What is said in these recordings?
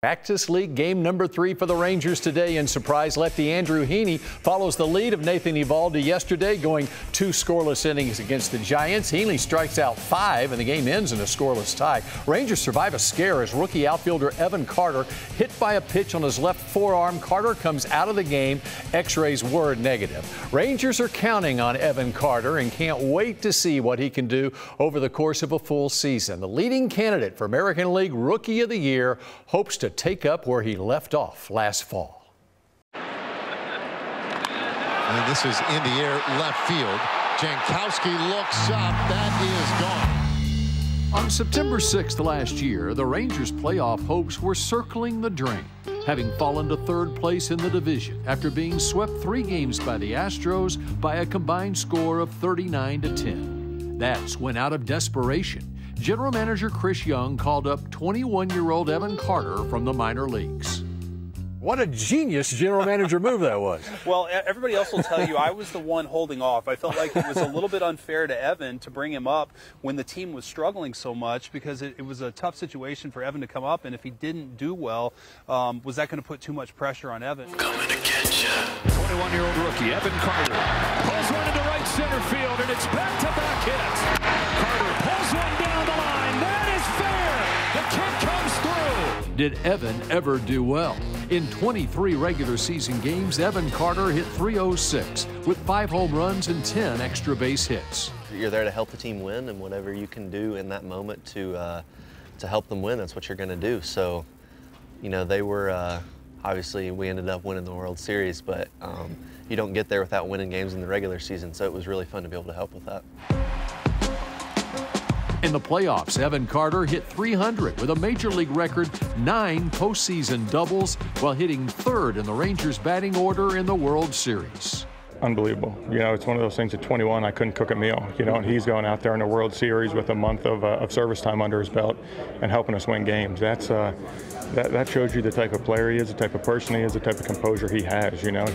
Cactus League game number 3 for the Rangers today, and surprise lefty Andrew Heaney follows the lead of Nathan Eovaldi yesterday, going 2 scoreless innings against the Giants. Heaney strikes out 5 and the game ends in a scoreless tie. Rangers survive a scare as rookie outfielder Evan Carter hit by a pitch on his left forearm. Carter comes out of the game. X-rays were negative. Rangers are counting on Evan Carter and can't wait to see what he can do over the course of a full season. The leading candidate for American League Rookie of the Year hopes to take up where he left off last fall. And this is in the air left field. Jankowski looks up. That is gone. On September 6th last year, the Rangers' playoff hopes were circling the drain, having fallen to 3rd place in the division after being swept 3 games by the Astros by a combined score of 39-10. That's when, out of desperation, General Manager Chris Young called up 21-year-old Evan Carter from the minor leagues. What a genius general manager move that was. Well, everybody else will tell you I was the one holding off. I felt like it was a little bit unfair to Evan to bring him up when the team was struggling so much, because it was a tough situation for Evan to come up, and if he didn't do well, was that going to put too much pressure on Evan? Coming to get you. 21-year-old rookie Evan Carter pulls one into right center field, and it's back-to-back hits. Carter pulls one down the line. That is fair. The kick comes through. Did Evan ever do well? In 23 regular season games, Evan Carter hit .306 with 5 home runs and 10 extra base hits. You're there to help the team win, and whatever you can do in that moment to help them win, that's what you're going to do. So, you know, they were obviously we ended up winning the World Series, but you don't get there without winning games in the regular season. So it was really fun to be able to help with that. In the playoffs, Evan Carter hit .300 with a major league record 9 postseason doubles while hitting 3rd in the Rangers batting order in the World Series. Unbelievable. You know, it's one of those things at 21, I couldn't cook a meal, you know, and he's going out there in the World Series with a month of service time under his belt and helping us win games. That shows you the type of player he is, the type of person he is, the type of composure he has. You know,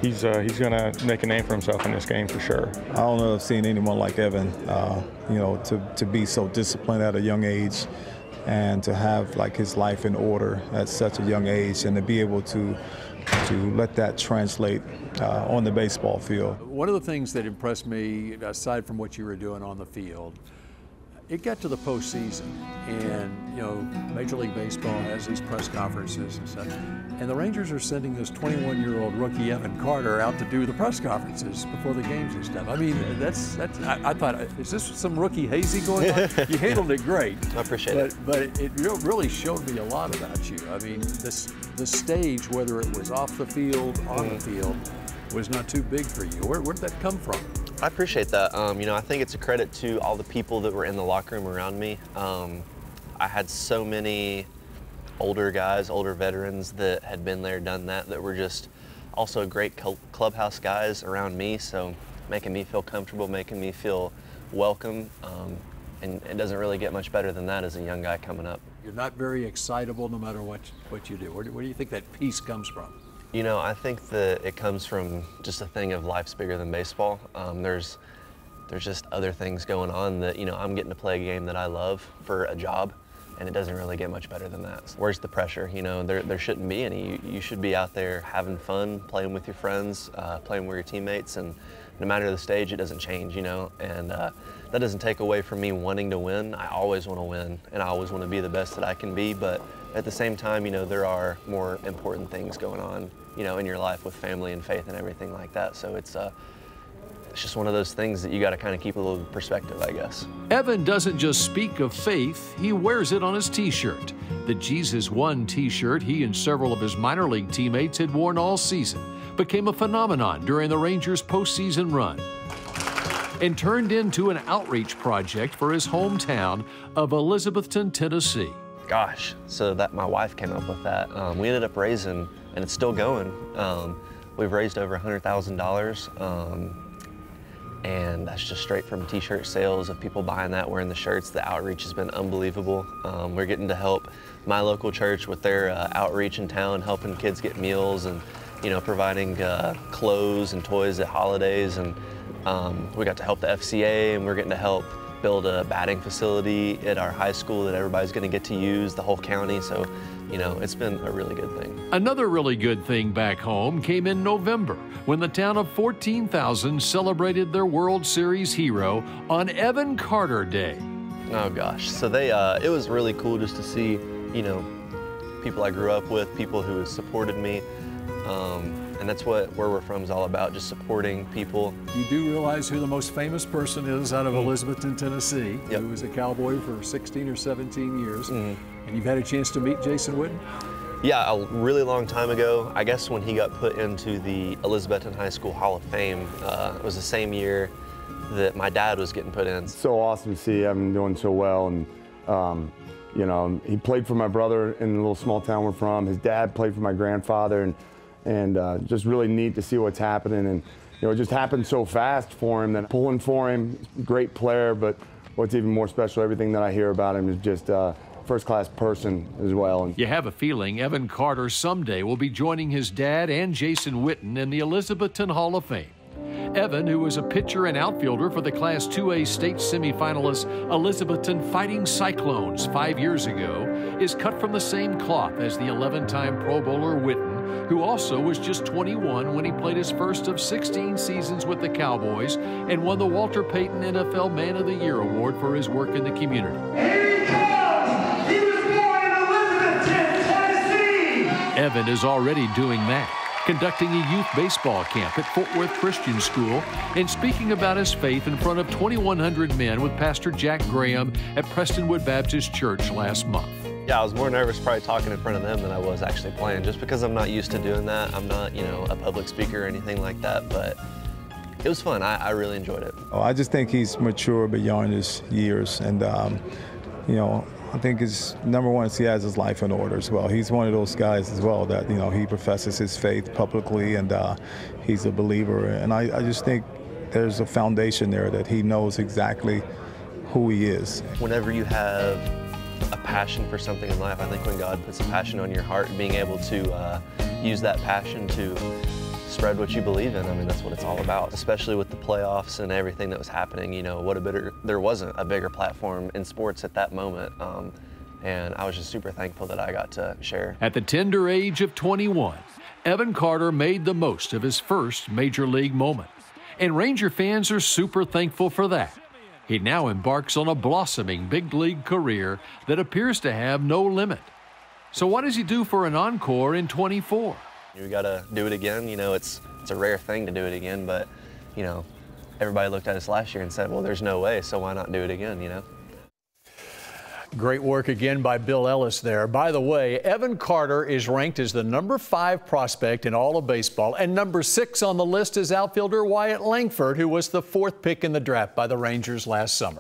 he's going to make a name for himself in this game for sure. I don't know if I've seen anyone like Evan, you know, to be so disciplined at a young age and to have like his life in order at such a young age, and to be able to let that translate on the baseball field. One of the things that impressed me, aside from what you were doing on the field, it got to the postseason, and you know, Major League Baseball has these press conferences and such, and the Rangers are sending this 21-year-old rookie Evan Carter out to do the press conferences before the games and stuff. I mean, I thought, is this some rookie hazy going on? You handled it great. I appreciate it. But it really showed me a lot about you. I mean, the stage, whether it was off the field, on the field, was not too big for you. Where did that come from? I appreciate that. You know, I think it's a credit to all the people that were in the locker room around me. I had so many older guys, older veterans that had been there, done that were just also great clubhouse guys around me, so making me feel comfortable, making me feel welcome, and it doesn't really get much better than that as a young guy coming up. You're not very excitable no matter what you do. Where do you think that peace comes from? You know, I think that it comes from just a thing of life's bigger than baseball. There's just other things going on that, you know, I'm getting to play a game that I love for a job, and it doesn't really get much better than that. Where's the pressure? You know, there shouldn't be any. You should be out there having fun, playing with your friends, playing with your teammates, and no matter the stage, it doesn't change, you know, and that doesn't take away from me wanting to win. I always want to win, and I always want to be the best that I can be, but at the same time, you know, there are more important things going on, you know, in your life with family and faith and everything like that. So it's just one of those things that you got to kind of keep a little perspective, I guess. Evan doesn't just speak of faith, he wears it on his t-shirt. The Jesus Won t-shirt he and several of his minor league teammates had worn all season became a phenomenon during the Rangers' postseason run and turned into an outreach project for his hometown of Elizabethton, Tennessee. Gosh, so that my wife came up with that. We ended up raising, and it's still going, we've raised over $100,000, and that's just straight from t-shirt sales of people buying that, wearing the shirts. The outreach has been unbelievable. We're getting to help my local church with their outreach in town, helping kids get meals and, you know, providing clothes and toys at holidays, and we got to help the FCA, and we're getting to help build a batting facility at our high school that everybody's going to get to use, the whole county. So you know, it's been a really good thing. Another really good thing back home came in November when the town of 14,000 celebrated their World Series hero on Evan Carter Day. Oh gosh, so it was really cool just to see, you know, people I grew up with, people who supported me, and that's what Where We're From is all about, just supporting people. You do realize who the most famous person is out of Elizabethton, Tennessee, Yep. who was a Cowboy for 16 or 17 years, and you've had a chance to meet Jason Witten? Yeah, a really long time ago, I guess when he got put into the Elizabethton High School Hall of Fame, it was the same year that my dad was getting put in. So awesome to see Evan doing so well, and you know, he played for my brother in the little small town we're from. His dad played for my grandfather, and just really neat to see what's happening. And you know, it just happened so fast for him that pulling for him, great player, but what's even more special, everything that I hear about him is just first-class person as well. And you have a feeling Evan Carter someday will be joining his dad and Jason Witten in the Elizabethton Hall of Fame. Evan, who was a pitcher and outfielder for the Class 2A state semifinalist Elizabethton Fighting Cyclones 5 years ago, is cut from the same cloth as the 11-time Pro Bowler Witten, who also was just 21 when he played his first of 16 seasons with the Cowboys and won the Walter Payton NFL Man of the Year award for his work in the community. Here he comes! He was born in Elizabethton, Tennessee! Evan is already doing that, conducting a youth baseball camp at Fort Worth Christian School and speaking about his faith in front of 2,100 men with Pastor Jack Graham at Prestonwood Baptist Church last month. Yeah, I was more nervous probably talking in front of them than I was actually playing, just because I'm not used to doing that. I'm not, you know, a public speaker or anything like that, but it was fun. I really enjoyed it. Oh, I just think he's mature beyond his years, and you know, I think his number one is he has his life in order as well. He's one of those guys as well that, you know, he professes his faith publicly, and he's a believer. And I just think there's a foundation there that he knows exactly who he is. Whenever you have a passion for something in life, I think when God puts a passion on your heart, being able to use that passion to spread what you believe in, I mean, that's what it's all about. Especially with the playoffs and everything that was happening, you know, there wasn't a bigger platform in sports at that moment. And I was just super thankful that I got to share. At the tender age of 21, Evan Carter made the most of his first major league moment. And Ranger fans are super thankful for that. He now embarks on a blossoming big league career that appears to have no limit. So what does he do for an encore in 24? You got to do it again. You know, it's a rare thing to do it again, but, you know, everybody looked at us last year and said, well, there's no way, so why not do it again, you know? Great work again by Bill Ellis there. By the way, Evan Carter is ranked as the number 5 prospect in all of baseball, and number 6 on the list is outfielder Wyatt Langford, who was the 4th pick in the draft by the Rangers last summer.